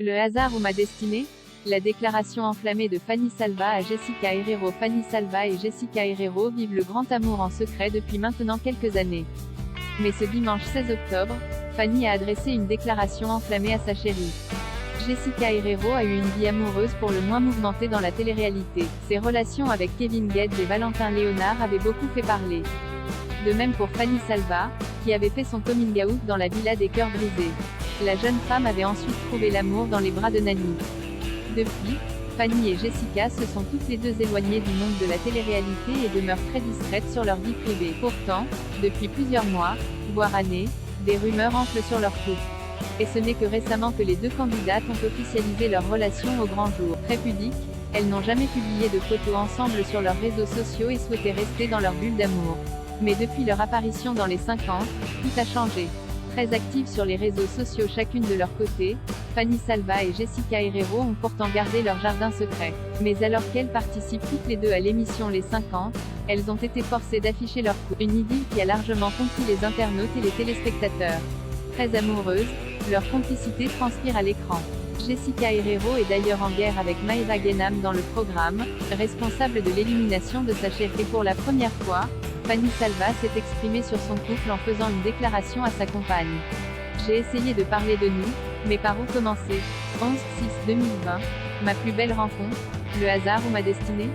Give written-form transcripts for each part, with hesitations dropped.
Le hasard ou ma destinée? La déclaration enflammée de Fanny Salva à Jessica Herrero. Fanny Salva et Jessica Herrero vivent le grand amour en secret depuis maintenant quelques années. Mais ce dimanche 16 octobre, Fanny a adressé une déclaration enflammée à sa chérie. Jessica Herrero a eu une vie amoureuse pour le moins mouvementée dans la télé-réalité. Ses relations avec Kevin Gedge et Valentin Léonard avaient beaucoup fait parler. De même pour Fanny Salva, qui avait fait son coming out dans la villa des cœurs brisés. La jeune femme avait ensuite trouvé l'amour dans les bras de Nany. Depuis, Fanny et Jessica se sont toutes les deux éloignées du monde de la télé-réalité et demeurent très discrètes sur leur vie privée. Pourtant, depuis plusieurs mois, voire années, des rumeurs enflent sur leur couple. Et ce n'est que récemment que les deux candidates ont officialisé leur relation au grand jour. Très pudiques, elles n'ont jamais publié de photos ensemble sur leurs réseaux sociaux et souhaitaient rester dans leur bulle d'amour. Mais depuis leur apparition dans les 50, tout a changé. Très actives sur les réseaux sociaux chacune de leur côté, Fanny Salva et Jessica Herrero ont pourtant gardé leur jardin secret. Mais alors qu'elles participent toutes les deux à l'émission Les 50, elles ont été forcées d'afficher leur couple. Une idylle qui a largement conquis les internautes et les téléspectateurs. Très amoureuses, leur complicité transpire à l'écran. Jessica Herrero est d'ailleurs en guerre avec Maeva Guénam dans le programme, responsable de l'élimination de sa chérie. Et pour la première fois, Fanny Salva s'est exprimée sur son couple en faisant une déclaration à sa compagne. J'ai essayé de parler de nous, mais par où commencer? 11/6/2020, ma plus belle rencontre, le hasard ou ma destinée?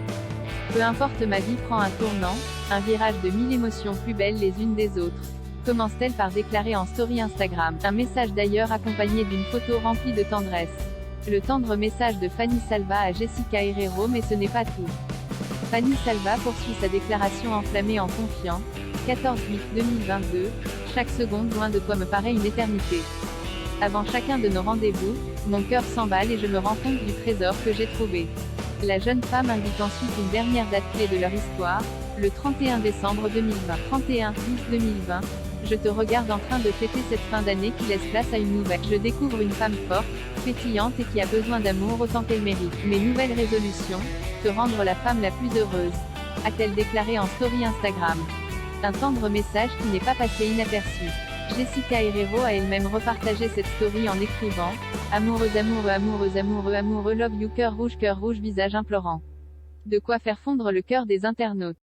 Peu importe, ma vie prend un tournant, un virage de 1000 émotions plus belles les unes des autres. Commence-t-elle par déclarer en story Instagram, un message d'ailleurs accompagné d'une photo remplie de tendresse. Le tendre message de Fanny Salva à Jessica Herrero. Mais ce n'est pas tout. Fanny Salva poursuit sa déclaration enflammée en confiant, 14/8/2022, chaque seconde loin de toi me paraît une éternité. Avant chacun de nos rendez-vous, mon cœur s'emballe et je me rends compte du trésor que j'ai trouvé. La jeune femme indique ensuite une dernière date clé de leur histoire, le 31 décembre 2020. 31/10/2020, je te regarde en train de fêter cette fin d'année qui laisse place à une nouvelle. Je découvre une femme forte, pétillante et qui a besoin d'amour autant qu'elle mérite. Mes nouvelles résolutions, te rendre la femme la plus heureuse, a-t-elle déclaré en story Instagram. Un tendre message qui n'est pas passé inaperçu. Jessica Herrero a elle-même repartagé cette story en écrivant « Amoureuse, amoureux, amoureuse, amoureux, amoureux, love you, cœur rouge, visage implorant ». De quoi faire fondre le cœur des internautes.